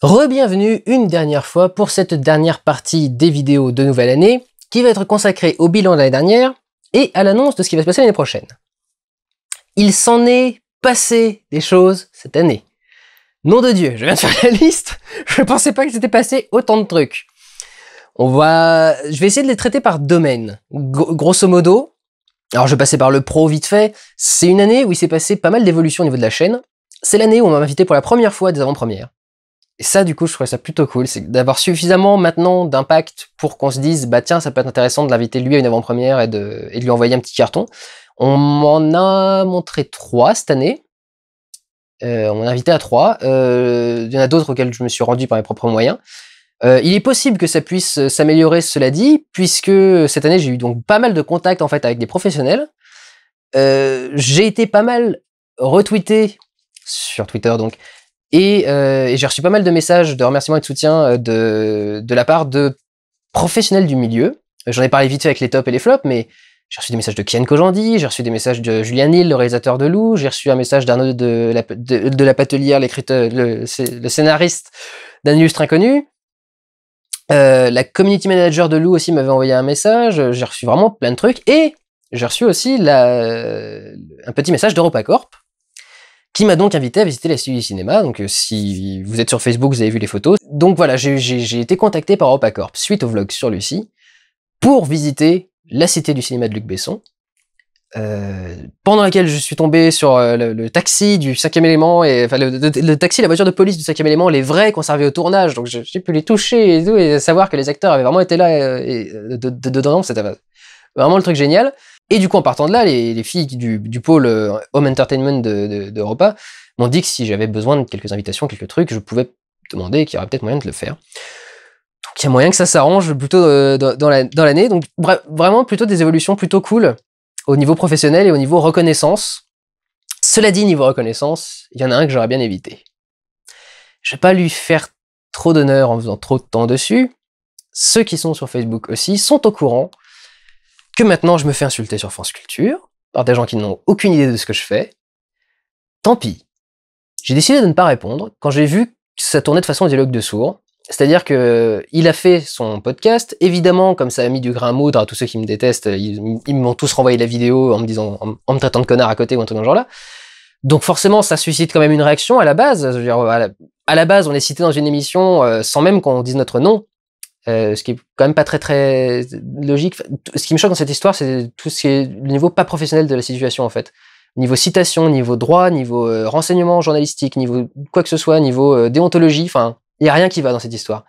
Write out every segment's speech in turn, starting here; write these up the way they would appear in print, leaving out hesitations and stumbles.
Re-bienvenue une dernière fois pour cette dernière partie des vidéos de nouvelle année qui va être consacrée au bilan de l'année dernière et à l'annonce de ce qui va se passer l'année prochaine. Il s'en est passé des choses cette année. Nom de Dieu, je viens de faire la liste, je pensais pas que s'était passé autant de trucs. Je vais essayer de les traiter par domaine. Grosso modo, alors je vais passer par le pro vite fait, c'est une année où il s'est passé pas mal d'évolutions au niveau de la chaîne. C'est l'année où on m'a invité pour la première fois à des avant-premières. Et ça, du coup, je trouvais ça plutôt cool, c'est d'avoir suffisamment maintenant d'impact pour qu'on se dise, bah tiens, ça peut être intéressant de l'inviter lui à une avant-première et de lui envoyer un petit carton. On m'en a montré 3 cette année. On m'en a invité à 3. Il y en a d'autres auxquels je me suis rendu par mes propres moyens. Il est possible que ça puisse s'améliorer, cela dit, puisque cette année, j'ai eu donc pas mal de contacts en fait avec des professionnels. J'ai été pas mal retweeté sur Twitter, donc. Et j'ai reçu pas mal de messages de remerciements et de soutien de la part de professionnels du milieu. J'en ai parlé vite fait avec les tops et les flops, mais j'ai reçu des messages de Kian Kojandi, j'ai reçu des messages de Julien Nil, le réalisateur de Lou, j'ai reçu un message d'Arnaud de la Patelière, le scénariste d'un illustre inconnu. La community manager de Lou aussi m'avait envoyé un message, j'ai reçu vraiment plein de trucs, et j'ai reçu aussi un petit message d'EuropaCorp, qui m'a donc invité à visiter la Cité du Cinéma. Donc si vous êtes sur Facebook, vous avez vu les photos. Donc voilà, j'ai été contacté par EuropaCorp, suite au vlog sur Lucie, pour visiter la Cité du Cinéma de Luc Besson, pendant laquelle je suis tombé sur le taxi du 5e élément, et enfin le taxi, la voiture de police du 5e élément, les vrais conservés au tournage, donc j'ai pu les toucher et tout, et savoir que les acteurs avaient vraiment été là dedans, c'était vraiment le truc génial. Et du coup, en partant de là, les filles du pôle Home Entertainment d'Europa m'ont dit que si j'avais besoin de quelques invitations, quelques trucs, je pouvais demander, qu'il y aurait peut-être moyen de le faire. Donc il y a moyen que ça s'arrange plutôt dans l'année. Donc vraiment plutôt des évolutions plutôt cool au niveau professionnel et au niveau reconnaissance. Cela dit, niveau reconnaissance, il y en a un que j'aurais bien évité. Je vais pas lui faire trop d'honneur en faisant trop de temps dessus. Ceux qui sont sur Facebook aussi sont au courant que maintenant je me fais insulter sur France Culture par des gens qui n'ont aucune idée de ce que je fais. Tant pis. J'ai décidé de ne pas répondre quand j'ai vu que ça tournait de façon dialogue de sourds. C'est-à-dire que il a fait son podcast. Évidemment, comme ça a mis du grain à moudre à tous ceux qui me détestent, ils m'ont tous renvoyé la vidéo en me disant, en me traitant de connard à côté ou un truc dans ce genre-là. Donc forcément, ça suscite quand même une réaction à la base. Je veux dire, à la base, on est cité dans une émission sans même qu'on dise notre nom. Ce qui est quand même pas très très logique. Ce qui me choque dans cette histoire, c'est tout ce qui est le niveau pas professionnel de la situation en fait. Niveau citation, niveau droit, niveau renseignement journalistique, niveau quoi que ce soit, niveau déontologie, enfin, il y a rien qui va dans cette histoire.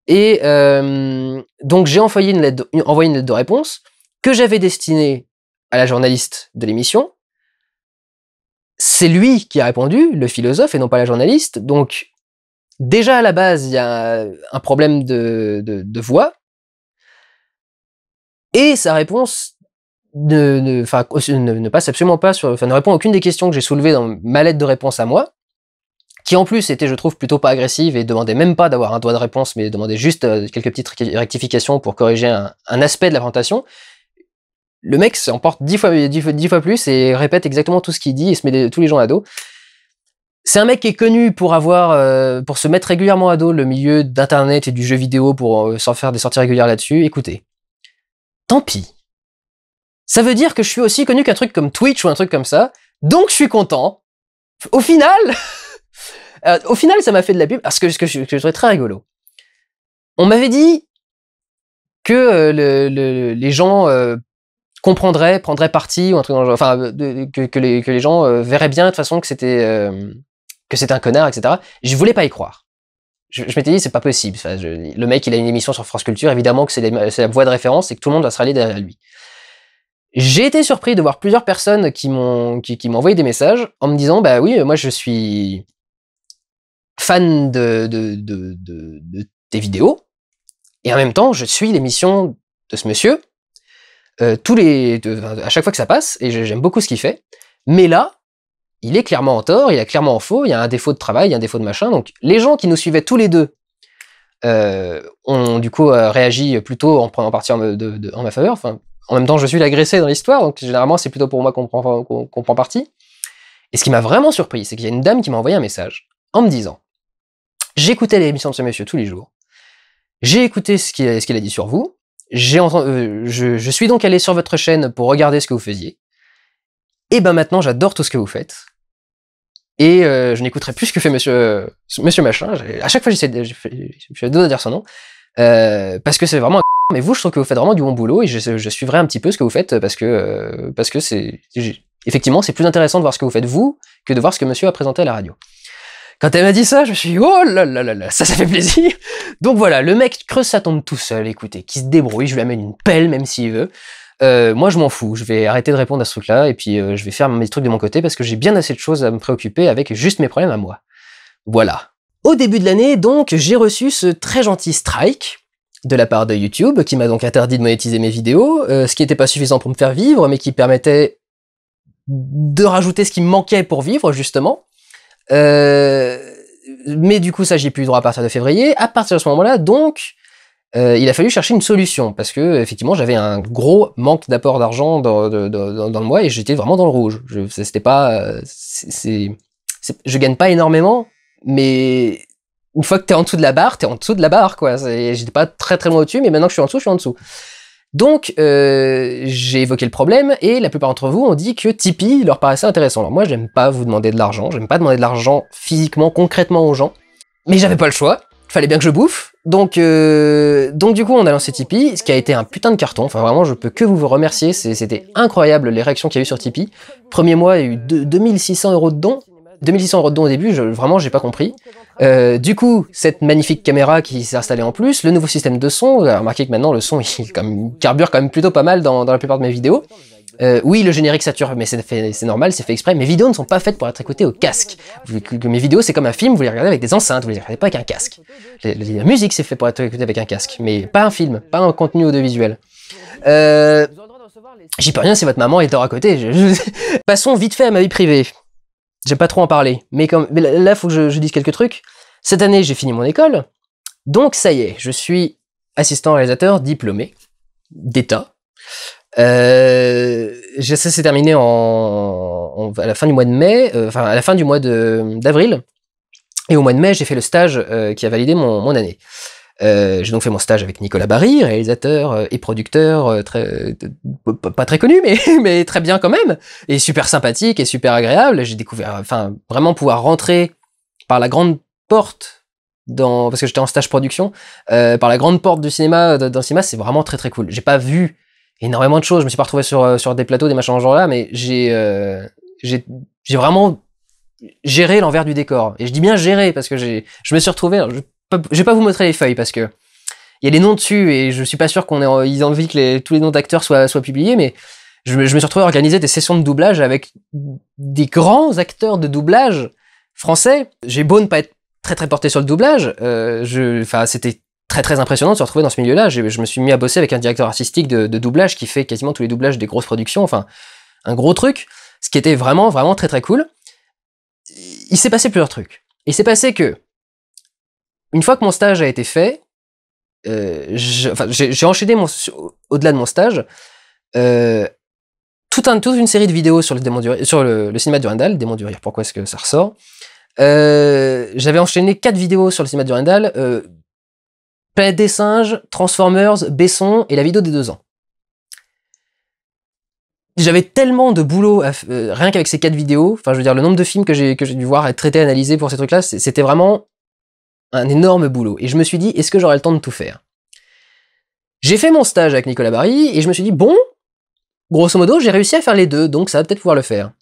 Et donc j'ai envoyé une lettre de réponse que j'avais destinée à la journaliste de l'émission. C'est lui qui a répondu, le philosophe, et non pas la journaliste. Donc déjà à la base, il y a un problème de voix, et sa réponse ne passe absolument pas ne répond à aucune des questions que j'ai soulevées dans ma lettre de réponse à moi, qui en plus était, je trouve, plutôt pas agressive et demandait même pas d'avoir un droit de réponse, mais demandait juste quelques petites rectifications pour corriger un aspect de la présentation. Le mec s'emporte 10 fois plus et répète exactement tout ce qu'il dit et se met tous les gens à dos. C'est un mec qui est connu pour pour se mettre régulièrement à dos le milieu d'internet et du jeu vidéo pour s'en faire des sorties régulières là-dessus. Écoutez, tant pis. Ça veut dire que je suis aussi connu qu'un truc comme Twitch ou un truc comme ça, donc je suis content. Au final, ça m'a fait de la pub, parce que je trouvais très rigolo. On m'avait dit que les gens prendraient parti ou un truc dans le genre, enfin que les gens verraient bien de toute façon que c'était un connard, etc. Je voulais pas y croire. Je m'étais dit, c'est pas possible. Enfin, le mec, il a une émission sur France Culture, évidemment que c'est la voix de référence et que tout le monde va se rallier derrière lui. J'ai été surpris de voir plusieurs personnes qui m'ont envoyé des messages en me disant, bah oui, moi je suis fan de tes vidéos, et en même temps, je suis l'émission de ce monsieur, à chaque fois que ça passe, et j'aime beaucoup ce qu'il fait, mais là, il est clairement en tort, il est clairement en faux, il y a un défaut de travail, il y a un défaut de machin. Donc les gens qui nous suivaient tous les deux ont du coup réagi plutôt en prenant parti en ma faveur. Enfin, en même temps, je suis l'agressé dans l'histoire, donc généralement c'est plutôt pour moi qu'on prend parti. Et ce qui m'a vraiment surpris, c'est qu'il y a une dame qui m'a envoyé un message en me disant J'écoutais l'émission de ce monsieur tous les jours. J'ai écouté ce qu'il a dit sur vous. Je suis donc allé sur votre chaîne pour regarder ce que vous faisiez. Et ben maintenant, j'adore tout ce que vous faites. Et je n'écouterai plus ce que fait monsieur machin. À chaque fois, je fais deux à dire son nom. Parce que c'est vraiment un mais vous, je trouve que vous faites vraiment du bon boulot et je suivrai un petit peu ce que vous faites parce que effectivement, c'est plus intéressant de voir ce que vous faites vous que de voir ce que monsieur a présenté à la radio. Quand elle m'a dit ça, je me suis dit, oh là là là là, ça fait plaisir. Donc voilà, le mec creuse sa tombe tout seul, écoutez, qui se débrouille, je lui amène une pelle même s'il veut. Moi, je m'en fous, je vais arrêter de répondre à ce truc-là et puis je vais faire mes trucs de mon côté parce que j'ai bien assez de choses à me préoccuper avec juste mes problèmes à moi. Voilà. Au début de l'année, donc, j'ai reçu ce très gentil strike de la part de YouTube, qui m'a donc interdit de monétiser mes vidéos, ce qui n'était pas suffisant pour me faire vivre, mais qui permettait de rajouter ce qui me manquait pour vivre, justement. Mais du coup, ça, j'y ai plus eu droit à partir de février. À partir de ce moment-là, donc, il a fallu chercher une solution, parce que, effectivement, j'avais un gros manque d'apport d'argent dans le mois, et j'étais vraiment dans le rouge. Je gagne pas énormément, mais une fois que t'es en dessous de la barre, t'es en dessous de la barre, quoi. J'étais pas très très loin au-dessus, mais maintenant que je suis en dessous. Donc, j'ai évoqué le problème, et la plupart d'entre vous ont dit que Tipeee leur paraissait intéressant. Alors moi, j'aime pas vous demander de l'argent, j'aime pas demander de l'argent physiquement, concrètement aux gens, mais j'avais pas le choix, fallait bien que je bouffe, donc du coup, on a lancé Tipeee, ce qui a été un putain de carton, enfin vraiment, je peux que vous remercier, c'était incroyable les réactions qu'il y a eu sur Tipeee. Premier mois, il y a eu 2600 € de dons, 2600 € de dons au début, vraiment, j'ai pas compris. Du coup, cette magnifique caméra qui s'est installée en plus, le nouveau système de son, vous avez remarqué que maintenant le son il carbure quand même plutôt pas mal dans la plupart de mes vidéos. Oui, le générique sature, mais c'est normal, c'est fait exprès. Mes vidéos ne sont pas faites pour être écoutées au casque. Mes vidéos, c'est comme un film, vous les regardez avec des enceintes, vous les regardez pas avec un casque. La musique, c'est fait pour être écoutée avec un casque, mais pas un film, pas un contenu audiovisuel. J'y peux rien si votre maman est dehors à côté. Passons vite fait à ma vie privée. J'aime pas trop en parler, mais là, faut que je dise quelques trucs. Cette année, j'ai fini mon école, donc ça y est, je suis assistant réalisateur diplômé d'État. Ça s'est terminé à la fin du mois de mai, à la fin du mois d'avril, et au mois de mai, j'ai fait le stage qui a validé mon année. J'ai donc fait mon stage avec Nicolas Barry, réalisateur et producteur pas très connu, mais très bien quand même, et super sympathique et super agréable. J'ai découvert, vraiment pouvoir rentrer par la grande porte parce que j'étais en stage production, par la grande porte du cinéma, dans le cinéma, c'est vraiment très très cool. J'ai pas vu énormément de choses, je me suis pas retrouvé sur des plateaux, des machins en genre là, mais j'ai vraiment géré l'envers du décor. Et je dis bien gérer parce que je me suis retrouvé. Je vais pas vous montrer les feuilles parce que il y a les noms dessus et je suis pas sûr ils ont envie que tous les noms d'acteurs soient publiés, mais je me suis retrouvé à organiser des sessions de doublage avec des grands acteurs de doublage français. J'ai beau ne pas être très très porté sur le doublage, c'était très très impressionnant de se retrouver dans ce milieu-là. Je me suis mis à bosser avec un directeur artistique de doublage qui fait quasiment tous les doublages des grosses productions, enfin un gros truc, ce qui était vraiment vraiment très très cool. Il s'est passé plusieurs trucs. Il s'est passé que une fois que mon stage a été fait, j'ai enchaîné au-delà de mon stage toute une série de vidéos sur le cinéma du Randall, Démon du Rire, pourquoi est-ce que ça ressort. J'avais enchaîné 4 vidéos sur le cinéma du Randall, Planète des singes, Transformers, Besson et la vidéo des 2 ans. J'avais tellement de boulot rien qu'avec ces 4 vidéos, enfin je veux dire le nombre de films que j'ai dû voir et traiter, analyser pour ces trucs-là, c'était vraiment un énorme boulot. Et je me suis dit, est-ce que j'aurai le temps de tout faire? J'ai fait mon stage avec Nicolas Barry et je me suis dit, bon, grosso modo, j'ai réussi à faire les deux, donc ça va peut-être pouvoir le faire.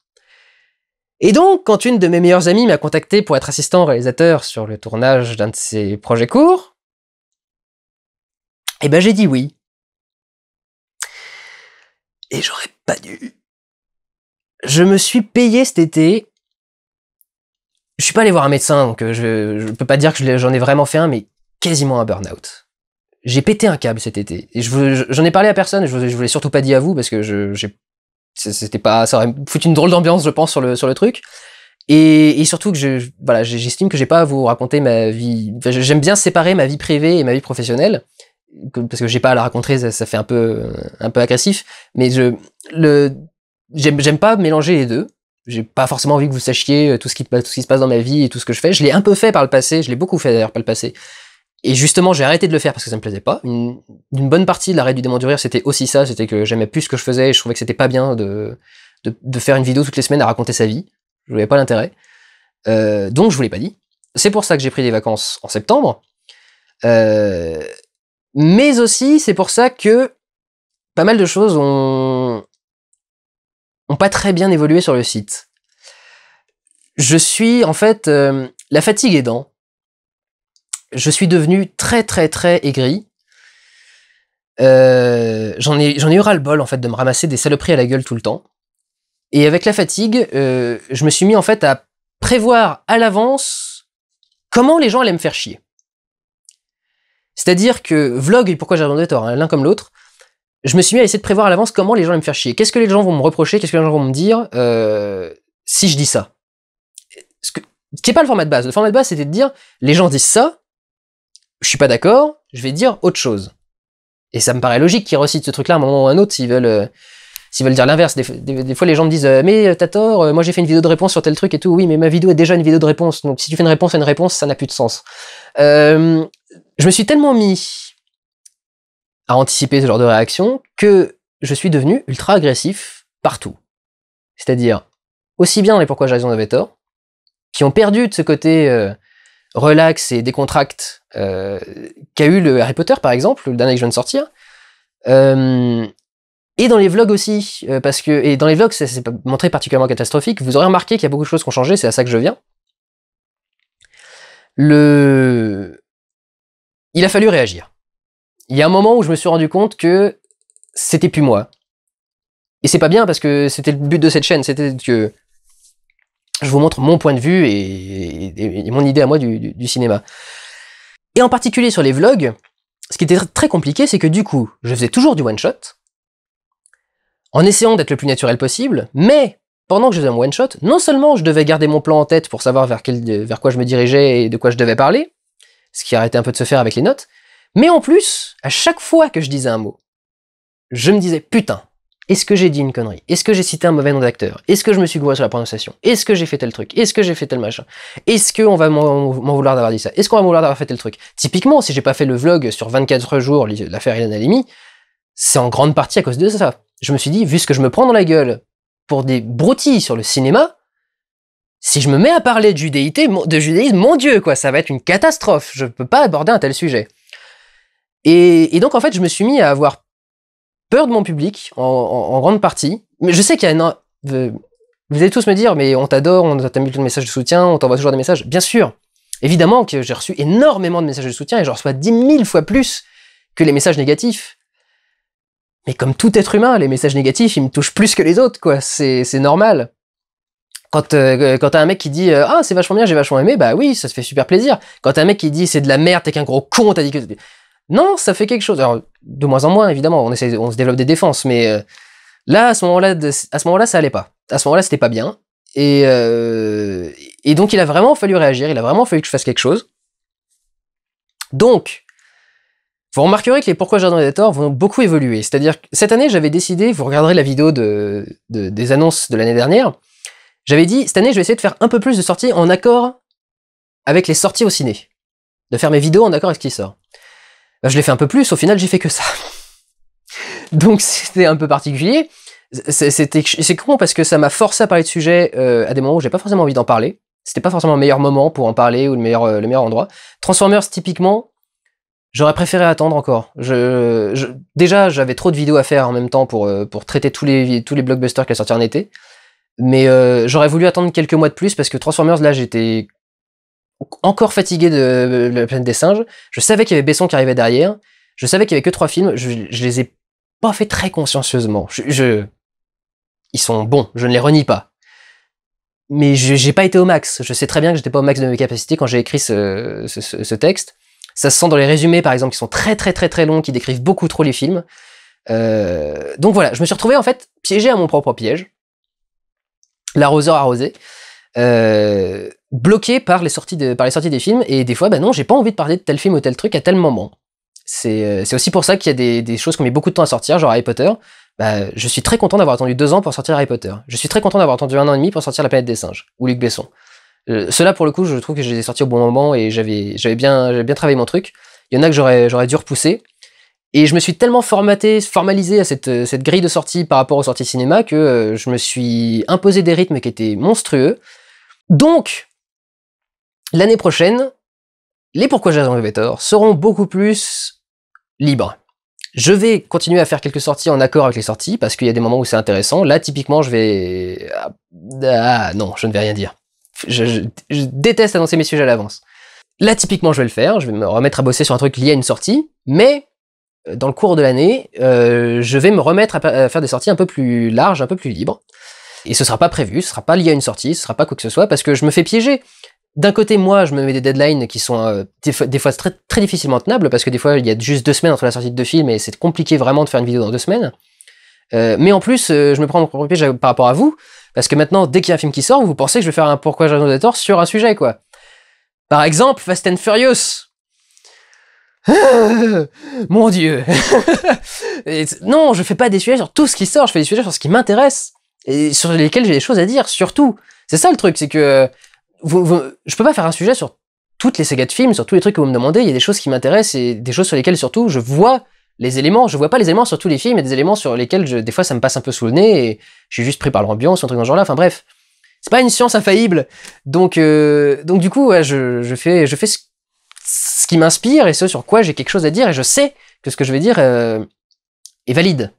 Et donc, quand une de mes meilleures amies m'a contacté pour être assistant réalisateur sur le tournage d'un de ses projets courts, eh ben j'ai dit oui. Et j'aurais pas dû. Je me suis payé cet été. Je suis pas allé voir un médecin, donc je peux pas dire que j'en ai vraiment fait un, mais quasiment un burn-out. J'ai pété un câble cet été. Et j'en ai parlé à personne, je vous l'ai surtout pas dit à vous, parce que ça aurait foutu une drôle d'ambiance, je pense, sur le truc. Et surtout que j'estime que j'ai pas à vous raconter ma vie. Enfin, j'aime bien séparer ma vie privée et ma vie professionnelle, parce que j'ai pas à la raconter, ça fait un peu agressif. Mais j'aime pas mélanger les deux. j'ai pas forcément envie que vous sachiez tout ce qui se passe dans ma vie et tout ce que je fais. Je l'ai un peu fait par le passé, je l'ai beaucoup fait d'ailleurs par le passé. Et justement, j'ai arrêté de le faire parce que ça me plaisait pas. Une bonne partie de l'arrêt du démon du rire, c'était aussi ça, c'était que j'aimais plus ce que je faisais et je trouvais que c'était pas bien de faire une vidéo toutes les semaines à raconter sa vie. Je voyais pas l'intérêt. Donc je vous l'ai pas dit. C'est pour ça que j'ai pris des vacances en septembre. Mais aussi, c'est pour ça que pas mal de choses ont pas très bien évolué sur le site. Je suis, en fait, la fatigue aidant, je suis devenu très très très aigri. J'en ai eu ras-le-bol, en fait, de me ramasser des saloperies à la gueule tout le temps. Et avec la fatigue, je me suis mis, en fait, à prévoir à l'avance comment les gens allaient me faire chier. C'est-à-dire que vlog et pourquoi j'ai raison de tort, hein, l'un comme l'autre, je me suis mis à essayer de prévoir à l'avance comment les gens allaient me faire chier. Qu'est-ce que les gens vont me reprocher, qu'est-ce que les gens vont me dire si je dis ça. Ce qui n'est pas le format de base. Le format de base, c'était de dire, les gens disent ça, je suis pas d'accord, je vais dire autre chose. Et ça me paraît logique qu'ils recitent ce truc-là à un moment ou à un autre s'ils veulent dire l'inverse. Des fois, les gens me disent mais t'as tort, moi j'ai fait une vidéo de réponse sur tel truc et tout. Oui, mais ma vidéo est déjà une vidéo de réponse. Donc si tu fais une réponse, ça n'a plus de sens. Je me suis tellement mis à anticiper ce genre de réaction que je suis devenu ultra agressif partout. C'est-à-dire aussi bien dans les pourquoi j'ai raison d'avais tort, qui ont perdu de ce côté relax et décontracte qu'a eu le Harry Potter par exemple, le dernier que je viens de sortir. Et dans les vlogs aussi, et dans les vlogs, ça s'est montré particulièrement catastrophique. Vous aurez remarqué qu'il y a beaucoup de choses qui ont changé, c'est à ça que je viens. Il a fallu réagir. Il y a un moment où je me suis rendu compte que c'était plus moi. Et c'est pas bien parce que c'était le but de cette chaîne, c'était que je vous montre mon point de vue et mon idée à moi du cinéma. Et en particulier sur les vlogs, ce qui était très compliqué, c'est que du coup, je faisais toujours du one-shot, en essayant d'être le plus naturel possible, mais pendant que je faisais mon one-shot, non seulement je devais garder mon plan en tête pour savoir vers quoi je me dirigeais et de quoi je devais parler, ce qui arrêtait un peu de se faire avec les notes, mais en plus, à chaque fois que je disais un mot, je me disais, putain, est-ce que j'ai dit une connerie? Est-ce que j'ai cité un mauvais nom d'acteur? Est-ce que je me suis gouré sur la prononciation? Est-ce que j'ai fait tel truc? Est-ce que j'ai fait tel machin? Est-ce qu'on va m'en vouloir d'avoir dit ça? Est-ce qu'on va m'en vouloir d'avoir fait tel truc? Typiquement, si j'ai pas fait le vlog sur 24 jours, l'affaire Ilan Halimi, c'est en grande partie à cause de ça. Je me suis dit, vu ce que je me prends dans la gueule pour des broutilles sur le cinéma, si je me mets à parler de judaïsme, mon Dieu, quoi, ça va être une catastrophe. Je peux pas aborder un tel sujet. Et donc, en fait, je me suis mis à avoir peur de mon public, en grande partie. Mais je sais qu'il y a vous allez tous me dire, mais on t'adore, on t'a mis plein de messages de soutien, on t'envoie toujours des messages. Bien sûr, évidemment que j'ai reçu énormément de messages de soutien et j'en reçois 10 000 fois plus que les messages négatifs. Mais comme tout être humain, les messages négatifs, ils me touchent plus que les autres, quoi. C'est normal. Quand t'as un mec qui dit ah c'est vachement bien, j'ai vachement aimé, bah oui, ça se fait super plaisir. Quand t'as un mec qui dit c'est de la merde, t'es qu'un gros con, t'as dit que non, ça fait quelque chose. Alors de moins en moins évidemment, on se développe des défenses, mais là à ce moment-là ça allait pas. À ce moment-là c'était pas bien et donc il a vraiment fallu réagir, il a vraiment fallu que je fasse quelque chose. Donc vous remarquerez que les pourquoi Jardin des torts vont beaucoup évoluer. C'est-à-dire que cette année j'avais décidé, vous regarderez la vidéo des annonces de l'année dernière. J'avais dit, cette année, je vais essayer de faire un peu plus de sorties en accord avec les sorties au ciné. De faire mes vidéos en accord avec ce qui sort. Ben, je l'ai fait un peu plus, au final, j'ai fait que ça. Donc, c'était un peu particulier. C'est con parce que ça m'a forcé à parler de sujets à des moments où j'ai pas forcément envie d'en parler. C'était pas forcément le meilleur moment pour en parler ou le meilleur endroit. Transformers, typiquement, j'aurais préféré attendre encore. Déjà, j'avais trop de vidéos à faire en même temps pour traiter tous les blockbusters qui allaient sortir en été. Mais j'aurais voulu attendre quelques mois de plus parce que Transformers, là, j'étais encore fatigué de la planète des singes. Je savais qu'il y avait Besson qui arrivait derrière. Je savais qu'il y avait que 3 films. Je les ai pas fait très consciencieusement. Ils sont bons, je ne les renie pas. Mais j'ai pas été au max. Je sais très bien que j'étais pas au max de mes capacités quand j'ai écrit ce texte. Ça se sent dans les résumés, par exemple, qui sont très très très très longs, qui décrivent beaucoup trop les films. Donc voilà, je me suis retrouvé en fait piégé à mon propre piège. L'arroseur arrosé, bloqué par les sorties des films, et des fois, bah non, j'ai pas envie de parler de tel film ou tel truc à tel moment. C'est aussi pour ça qu'il y a des choses qui ont mis beaucoup de temps à sortir, genre Harry Potter, bah, je suis très content d'avoir attendu 2 ans pour sortir Harry Potter. Je suis très content d'avoir attendu 1 an et demi pour sortir La Planète des Singes, ou Luc Besson. Ceux-là, pour le coup, je trouve que je les ai sortis au bon moment et j'avais bien travaillé mon truc. Il y en a que j'aurais dû repousser. Et je me suis tellement formalisé à cette grille de sortie par rapport aux sorties cinéma que je me suis imposé des rythmes qui étaient monstrueux. Donc, l'année prochaine, les Pourquoi j'ai raison j'avais tort seront beaucoup plus libres. Je vais continuer à faire quelques sorties en accord avec les sorties, parce qu'il y a des moments où c'est intéressant. Là, typiquement, je vais... Ah non, je ne vais rien dire. Je déteste annoncer mes sujets à l'avance. Là, typiquement, je vais le faire. Je vais me remettre à bosser sur un truc lié à une sortie, mais dans le cours de l'année, je vais me remettre à faire des sorties un peu plus larges, un peu plus libres. Et ce sera pas prévu, ce sera pas lié à une sortie, ce sera pas quoi que ce soit, parce que je me fais piéger. D'un côté, moi, je me mets des deadlines qui sont des fois très, très difficilement tenables, parce que des fois, il y a juste 2 semaines entre la sortie de 2 films, et c'est compliqué vraiment de faire une vidéo dans 2 semaines. Mais en plus, je me prends mon propre piège par rapport à vous, parce que maintenant, dès qu'il y a un film qui sort, vous pensez que je vais faire un Pourquoi j'ai raison de tort sur un sujet, quoi. Par exemple, Fast and Furious. Mon Dieu. Non, je fais pas des sujets sur tout ce qui sort, je fais des sujets sur ce qui m'intéresse, et sur lesquels j'ai des choses à dire, surtout. C'est ça le truc, c'est que... je peux pas faire un sujet sur toutes les sagas de films, sur tous les trucs que vous me demandez. Il y a des choses qui m'intéressent et des choses sur lesquelles surtout je vois les éléments. Je vois pas les éléments sur tous les films, il y a des éléments sur lesquels des fois ça me passe un peu sous le nez et je suis juste pris par l'ambiance ou un truc dans ce genre-là. Enfin bref, c'est pas une science infaillible. Donc du coup, ouais, je fais ce qui m'inspire et ce sur quoi j'ai quelque chose à dire et je sais que ce que je vais dire est valide.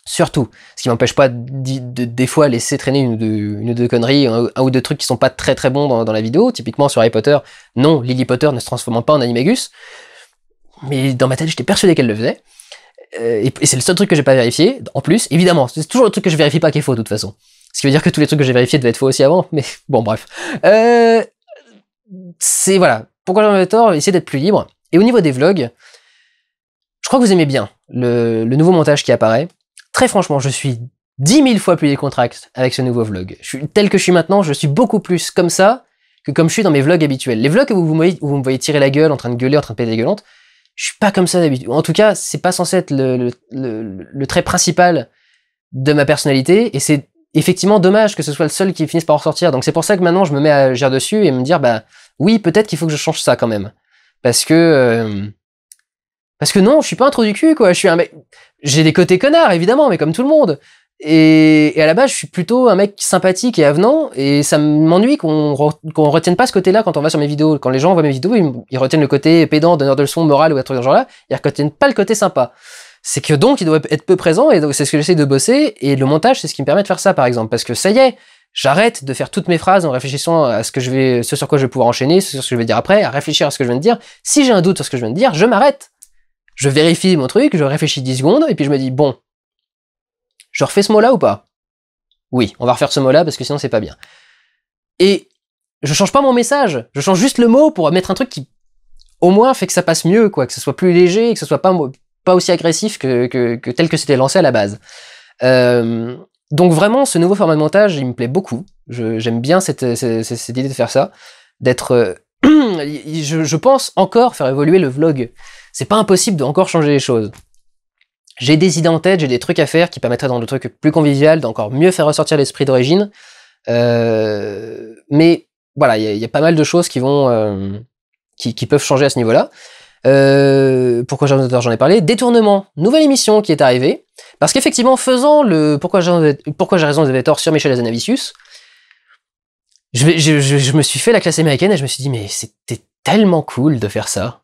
Surtout, ce qui m'empêche pas des fois laisser traîner une ou deux conneries, un ou deux trucs qui sont pas très très bons dans la vidéo. Typiquement sur Harry Potter, non, Lily Potter ne se transforme pas en Animagus, mais dans ma tête j'étais persuadé qu'elle le faisait, et c'est le seul truc que j'ai pas vérifié. En plus, évidemment, c'est toujours le truc que je vérifie pas qui est faux de toute façon. Ce qui veut dire que tous les trucs que j'ai vérifiés devaient être faux aussi avant, mais bon bref. C'est voilà, pourquoi j'en avais tort, essayer d'être plus libre. Et au niveau des vlogs, je crois que vous aimez bien le nouveau montage qui apparaît. Très franchement, je suis 10 000 fois plus décontracté avec ce nouveau vlog. Tel que je suis maintenant, je suis beaucoup plus comme ça que comme je suis dans mes vlogs habituels. Les vlogs où vous me voyez tirer la gueule, en train de gueuler, en train de péter des gueulantes, je suis pas comme ça d'habitude. En tout cas, c'est pas censé être le trait principal de ma personnalité, et c'est effectivement dommage que ce soit le seul qui finisse par en ressortir. Donc c'est pour ça que maintenant je me mets à agir dessus et me dire, bah oui, peut-être qu'il faut que je change ça quand même. Parce que non, je suis pas un trou du cul, quoi. Je suis un mec... J'ai des côtés connards, évidemment, mais comme tout le monde. Et à la base, je suis plutôt un mec sympathique et avenant, et ça m'ennuie qu'on retienne pas ce côté-là quand on va sur mes vidéos. Quand les gens voient mes vidéos, ils retiennent le côté pédant, donneur de leçons, moral ou un truc dans ce genre-là, ils retiennent pas le côté sympa. C'est que donc, il doit être peu présent, et donc c'est ce que j'essaie de bosser, et le montage, c'est ce qui me permet de faire ça, par exemple. Parce que ça y est, j'arrête de faire toutes mes phrases en réfléchissant à ce sur quoi je vais pouvoir enchaîner, ce sur ce que je vais dire après, à réfléchir à ce que je viens de dire. Si j'ai un doute sur ce que je viens de dire, je m'arrête. Je vérifie mon truc, je réfléchis 10 secondes, et puis je me dis, bon, je refais ce mot-là ou pas? Oui, on va refaire ce mot-là, parce que sinon c'est pas bien. Et je change pas mon message, je change juste le mot pour mettre un truc qui, au moins, fait que ça passe mieux, quoi, que ce soit plus léger, et que ce soit pas aussi agressif que tel que c'était lancé à la base. Donc vraiment, ce nouveau format de montage, il me plaît beaucoup. J'aime bien cette idée de faire ça, d'être... je pense encore faire évoluer le vlog. C'est pas impossible de encore changer les choses. J'ai des idées en tête, j'ai des trucs à faire qui permettraient dans le truc plus convivial, d'encore mieux faire ressortir l'esprit d'origine. Mais voilà, il y a pas mal de choses qui vont qui peuvent changer à ce niveau-là. Pourquoi j'en ai parlé. Détournement, nouvelle émission qui est arrivée. Parce qu'effectivement, faisant le Pourquoi j'ai raison, vous avez tort sur Michel Hazanavicius, je me suis fait la classe américaine et je me suis dit, mais c'était tellement cool de faire ça.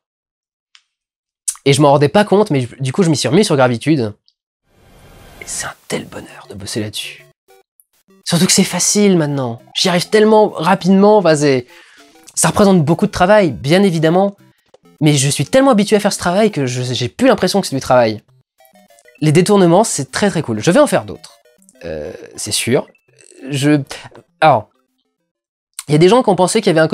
Et je m'en rendais pas compte, mais du coup je m'y suis remis sur Gravitude. Et c'est un tel bonheur de bosser là-dessus. Surtout que c'est facile maintenant. J'y arrive tellement rapidement, enfin, ça représente beaucoup de travail, bien évidemment. Mais je suis tellement habitué à faire ce travail que j'ai plus l'impression que c'est du travail. Les détournements, c'est très très cool. Je vais en faire d'autres. C'est sûr. Alors, il y a des gens qui ont pensé qu'il y avait un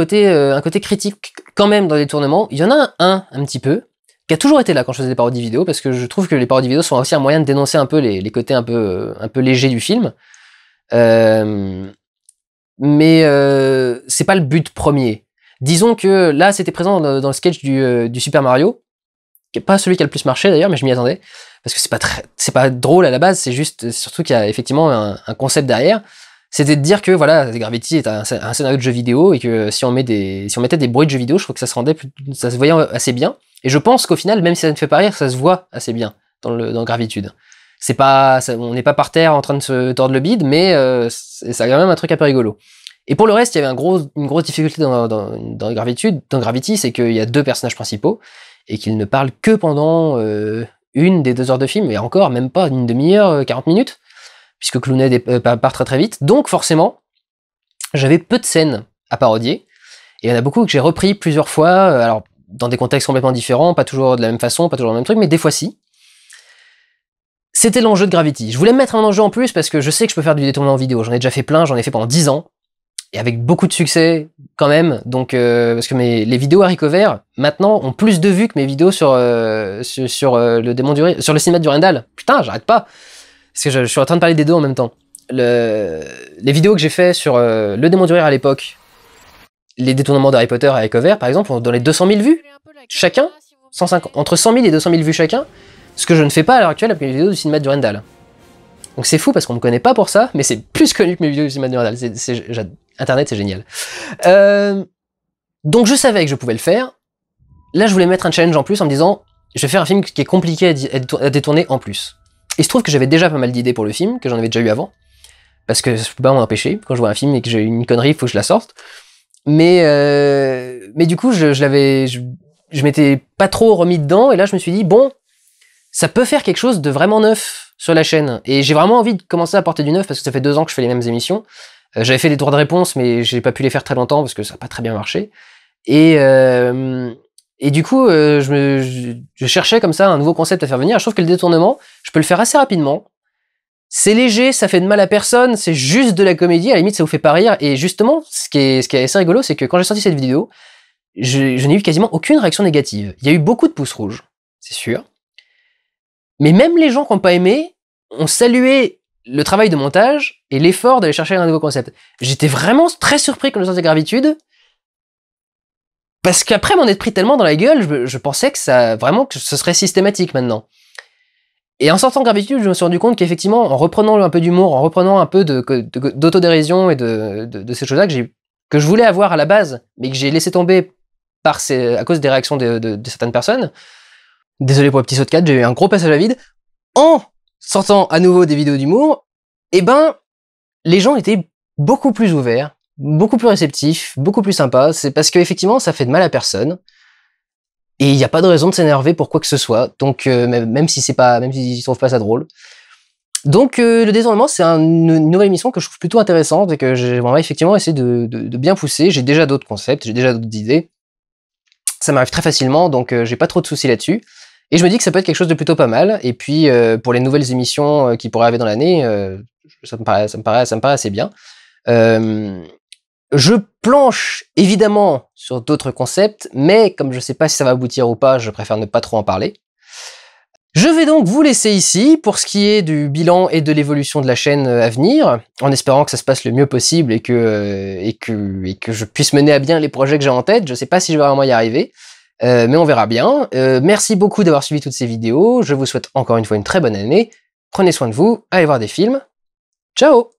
côté critique quand même dans les détournements. Il y en a un petit peu, qui a toujours été là quand je faisais des parodies vidéo, parce que je trouve que les parodies vidéo sont aussi un moyen de dénoncer un peu les côtés un peu légers du film. Mais c'est pas le but premier. Disons que là, c'était présent dans le sketch du Super Mario, pas celui qui a le plus marché d'ailleurs, mais je m'y attendais, parce que c'est pas drôle à la base, c'est juste, surtout qu'il y a effectivement un concept derrière. C'était de dire que voilà, Gravity est un scénario de jeu vidéo et que si on mettait des bruits de jeux vidéo, je trouve que ça se voyait assez bien. Et je pense qu'au final, même si ça ne fait pas rire, ça se voit assez bien dans Gravitude. On n'est pas par terre en train de se tordre le bide, mais ça a quand même un truc un peu rigolo. Et pour le reste, il y avait une grosse difficulté dans Gravity, c'est qu'il y a deux personnages principaux et qu'ils ne parlent que pendant une des 2 heures de film, et encore même pas une demi-heure, 40 minutes. Puisque Clooned part très très vite. Donc forcément, j'avais peu de scènes à parodier. Et il y en a beaucoup que j'ai repris plusieurs fois, alors dans des contextes complètement différents, pas toujours de la même façon, pas toujours le même truc, mais des fois si. C'était l'enjeu de Gravity. Je voulais mettre un enjeu en plus parce que je sais que je peux faire du détournement en vidéo. J'en ai déjà fait plein, j'en ai fait pendant 10 ans. Et avec beaucoup de succès quand même. Donc, parce que les vidéos haricots verts, maintenant, ont plus de vues que mes vidéos sur le cinéma du Randall. Putain, j'arrête pas. Parce que je suis en train de parler des deux en même temps. Les vidéos que j'ai fait sur le démon du rire à l'époque, les détournements d'Harry Potter à Ecover, par exemple, ont dans les 200 000 vues chacun, entre 100 000 et 200 000 vues chacun, ce que je ne fais pas à l'heure actuelle avec mes vidéos du cinéma du Randall. Donc c'est fou parce qu'on me connaît pas pour ça, mais c'est plus connu que mes vidéos du cinéma du Randall. Internet, c'est génial. Donc je savais que je pouvais le faire. Là, je voulais mettre un challenge en plus en me disant, je vais faire un film qui est compliqué à détourner en plus. Il se trouve que j'avais déjà pas mal d'idées pour le film, que j'en avais déjà eu avant, parce que je peux pas m'en empêcher. Quand je vois un film et que j'ai une connerie, il faut que je la sorte. Mais du coup, je m'étais pas trop remis dedans, et là je me suis dit, bon, ça peut faire quelque chose de vraiment neuf sur la chaîne. Et j'ai vraiment envie de commencer à apporter du neuf, parce que ça fait 2 ans que je fais les mêmes émissions. J'avais fait des tours de réponse, mais j'ai pas pu les faire très longtemps, parce que ça a pas très bien marché. Et du coup, je cherchais comme ça un nouveau concept à faire venir. Je trouve que le détournement, je peux le faire assez rapidement. C'est léger, ça fait de mal à personne, c'est juste de la comédie, à la limite ça vous fait pas rire. Et justement, ce qui est assez rigolo, c'est que quand j'ai sorti cette vidéo, je n'ai eu quasiment aucune réaction négative. Il y a eu beaucoup de pouces rouges, c'est sûr. Mais même les gens qui n'ont pas aimé ont salué le travail de montage et l'effort d'aller chercher un nouveau concept. J'étais vraiment très surpris quand j'ai sorti Gravitude. Parce qu'après m'en être pris tellement dans la gueule, je pensais que ce serait systématique maintenant. Et en sortant Gravitude, je me suis rendu compte qu'effectivement, en reprenant un peu d'humour, en reprenant un peu d'autodérision et de ces choses-là que je voulais avoir à la base, mais que j'ai laissé tomber à cause des réactions de certaines personnes. Désolé pour le petit saut de 4, j'ai eu un gros passage à vide. En sortant à nouveau des vidéos d'humour, les gens étaient beaucoup plus ouverts, beaucoup plus réceptif, beaucoup plus sympa. C'est parce qu'effectivement, ça fait de mal à personne. Et il n'y a pas de raison de s'énerver pour quoi que ce soit. Donc, même s'ils trouvent pas ça drôle. Donc, le détournement, c'est une nouvelle émission que je trouve plutôt intéressante et que j'ai vraiment effectivement essayé de bien pousser. J'ai déjà d'autres concepts, j'ai déjà d'autres idées. Ça m'arrive très facilement, donc j'ai pas trop de soucis là-dessus. Et je me dis que ça peut être quelque chose de plutôt pas mal. Et puis, pour les nouvelles émissions qui pourraient arriver dans l'année, ça me paraît assez bien. Je planche évidemment sur d'autres concepts, mais comme je sais pas si ça va aboutir ou pas, je préfère ne pas trop en parler. Je vais donc vous laisser ici pour ce qui est du bilan et de l'évolution de la chaîne à venir, en espérant que ça se passe le mieux possible et que je puisse mener à bien les projets que j'ai en tête. Je sais pas si je vais vraiment y arriver, mais on verra bien. Merci beaucoup d'avoir suivi toutes ces vidéos. Je vous souhaite encore une fois une très bonne année. Prenez soin de vous, allez voir des films. Ciao!